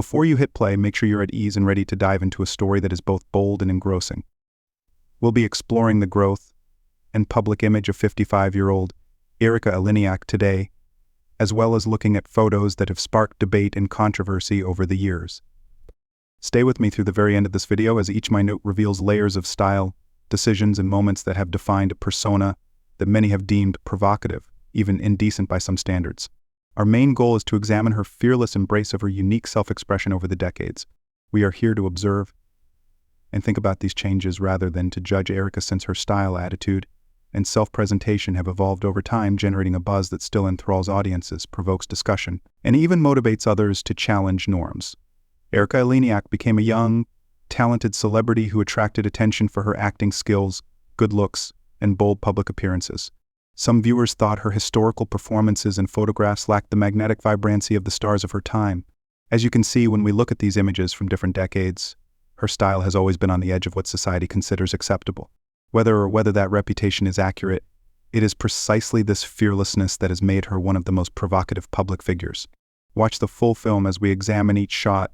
Before you hit play, make sure you're at ease and ready to dive into a story that is both bold and engrossing. We'll be exploring the growth and public image of 55-year-old Erika Eleniak today, as well as looking at photos that have sparked debate and controversy over the years. Stay with me through the very end of this video, as each minute reveals layers of style, decisions, and moments that have defined a persona that many have deemed provocative, even indecent by some standards. Our main goal is to examine her fearless embrace of her unique self-expression over the decades. We are here to observe and think about these changes rather than to judge Erika, since her style, attitude, and self-presentation have evolved over time, generating a buzz that still enthralls audiences, provokes discussion, and even motivates others to challenge norms. Erika Eleniak became a young, talented celebrity who attracted attention for her acting skills, good looks, and bold public appearances. Some viewers thought her historical performances and photographs lacked the magnetic vibrancy of the stars of her time. As you can see when we look at these images from different decades, her style has always been on the edge of what society considers acceptable. Whether that reputation is accurate, it is precisely this fearlessness that has made her one of the most provocative public figures. Watch the full film as we examine each shot,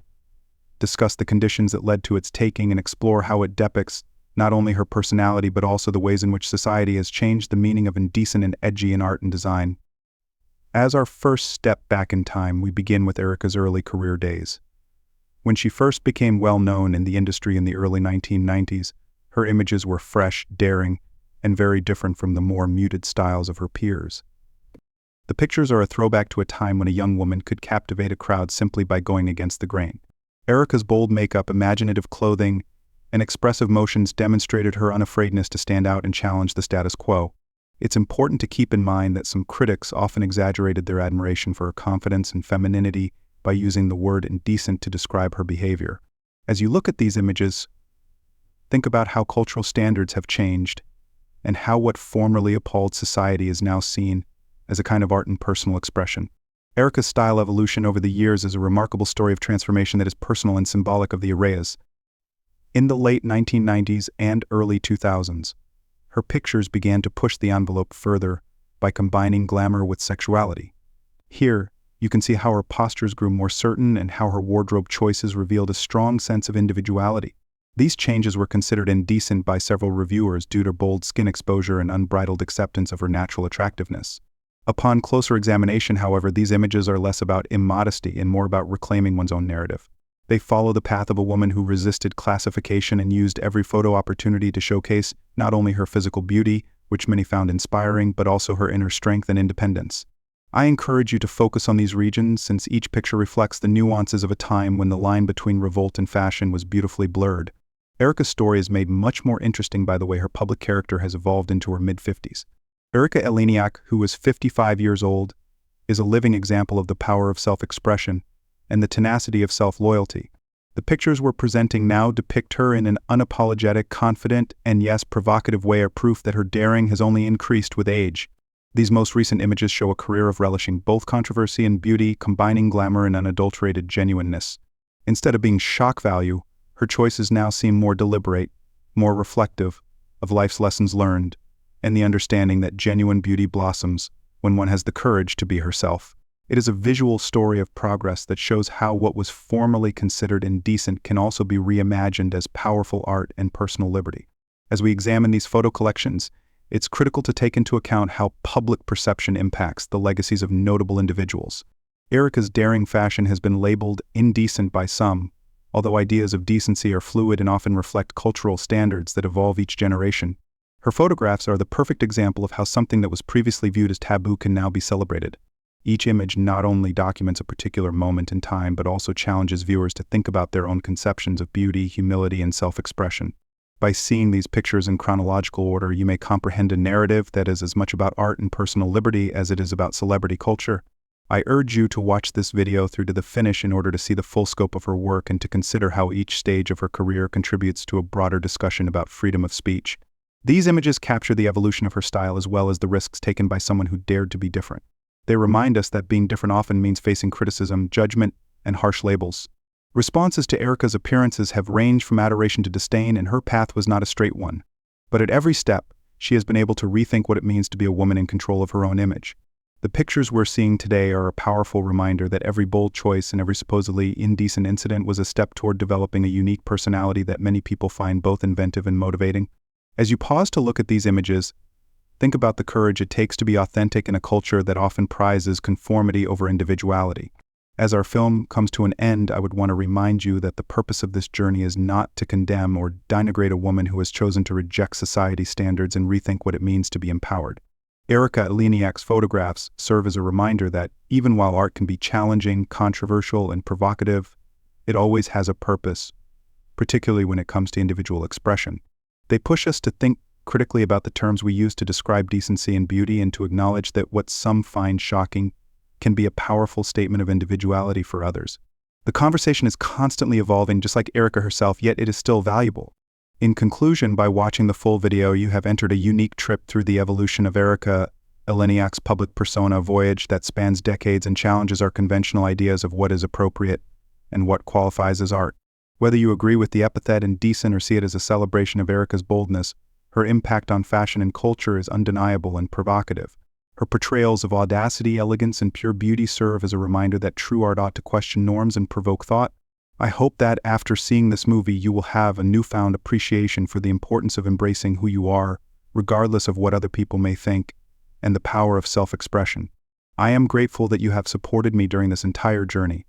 discuss the conditions that led to its taking, and explore how it depicts not only her personality but also the ways in which society has changed the meaning of indecent and edgy in art and design. As our first step back in time, we begin with Erika's early career days. When she first became well known in the industry in the early 1990s, her images were fresh, daring, and very different from the more muted styles of her peers. The pictures are a throwback to a time when a young woman could captivate a crowd simply by going against the grain. Erika's bold makeup, imaginative clothing, and expressive motions demonstrated her unafraidness to stand out and challenge the status quo. It's important to keep in mind that some critics often exaggerated their admiration for her confidence and femininity by using the word indecent to describe her behavior. As you look at these images, think about how cultural standards have changed and how what formerly appalled society is now seen as a kind of art and personal expression. Erika's style evolution over the years is a remarkable story of transformation that is personal and symbolic of the eras. In the late 1990s and early 2000s, her pictures began to push the envelope further by combining glamour with sexuality. Here, you can see how her postures grew more certain and how her wardrobe choices revealed a strong sense of individuality. These changes were considered indecent by several reviewers due to bold skin exposure and unbridled acceptance of her natural attractiveness. Upon closer examination, however, these images are less about immodesty and more about reclaiming one's own narrative. They follow the path of a woman who resisted classification and used every photo opportunity to showcase not only her physical beauty, which many found inspiring, but also her inner strength and independence. I encourage you to focus on these regions, since each picture reflects the nuances of a time when the line between revolt and fashion was beautifully blurred. Erika's story is made much more interesting by the way her public character has evolved into her mid-50s. Erika Eleniak, who is 55 years old, is a living example of the power of self-expression and the tenacity of self-loyalty. The pictures we're presenting now depict her in an unapologetic, confident, and yes, provocative way, a proof that her daring has only increased with age. These most recent images show a career of relishing both controversy and beauty, combining glamour and unadulterated genuineness. Instead of being shock value, her choices now seem more deliberate, more reflective of life's lessons learned, and the understanding that genuine beauty blossoms when one has the courage to be herself. It is a visual story of progress that shows how what was formerly considered indecent can also be reimagined as powerful art and personal liberty. As we examine these photo collections, it's critical to take into account how public perception impacts the legacies of notable individuals. Erika's daring fashion has been labeled indecent by some, although ideas of decency are fluid and often reflect cultural standards that evolve each generation. Her photographs are the perfect example of how something that was previously viewed as taboo can now be celebrated. Each image not only documents a particular moment in time, but also challenges viewers to think about their own conceptions of beauty, humility, and self-expression. By seeing these pictures in chronological order, you may comprehend a narrative that is as much about art and personal liberty as it is about celebrity culture. I urge you to watch this video through to the finish in order to see the full scope of her work and to consider how each stage of her career contributes to a broader discussion about freedom of speech. These images capture the evolution of her style as well as the risks taken by someone who dared to be different. They remind us that being different often means facing criticism, judgment, and harsh labels. Responses to Erika's appearances have ranged from adoration to disdain, and her path was not a straight one. But at every step, she has been able to rethink what it means to be a woman in control of her own image. The pictures we're seeing today are a powerful reminder that every bold choice and every supposedly indecent incident was a step toward developing a unique personality that many people find both inventive and motivating. As you pause to look at these images, think about the courage it takes to be authentic in a culture that often prizes conformity over individuality. As our film comes to an end, I would want to remind you that the purpose of this journey is not to condemn or denigrate a woman who has chosen to reject society's standards and rethink what it means to be empowered. Erika Eleniak's photographs serve as a reminder that, even while art can be challenging, controversial, and provocative, it always has a purpose, particularly when it comes to individual expression. They push us to think critically about the terms we use to describe decency and beauty, and to acknowledge that what some find shocking can be a powerful statement of individuality for others. The conversation is constantly evolving, just like Erika herself, yet it is still valuable. In conclusion, by watching the full video, you have entered a unique trip through the evolution of Erika Eleniak's public persona, a voyage that spans decades and challenges our conventional ideas of what is appropriate and what qualifies as art. Whether you agree with the epithet indecent or see it as a celebration of Erika's boldness, her impact on fashion and culture is undeniable and provocative. Her portrayals of audacity, elegance, and pure beauty serve as a reminder that true art ought to question norms and provoke thought. I hope that after seeing this movie, you will have a newfound appreciation for the importance of embracing who you are, regardless of what other people may think, and the power of self-expression. I am grateful that you have supported me during this entire journey.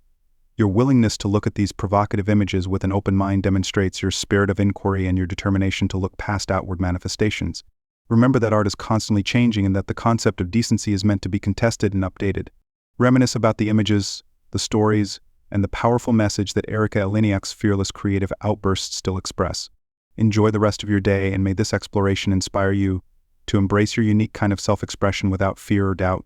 Your willingness to look at these provocative images with an open mind demonstrates your spirit of inquiry and your determination to look past outward manifestations. Remember that art is constantly changing and that the concept of decency is meant to be contested and updated. Reminisce about the images, the stories, and the powerful message that Erika Eleniak's fearless creative outbursts still express. Enjoy the rest of your day, and may this exploration inspire you to embrace your unique kind of self-expression without fear or doubt.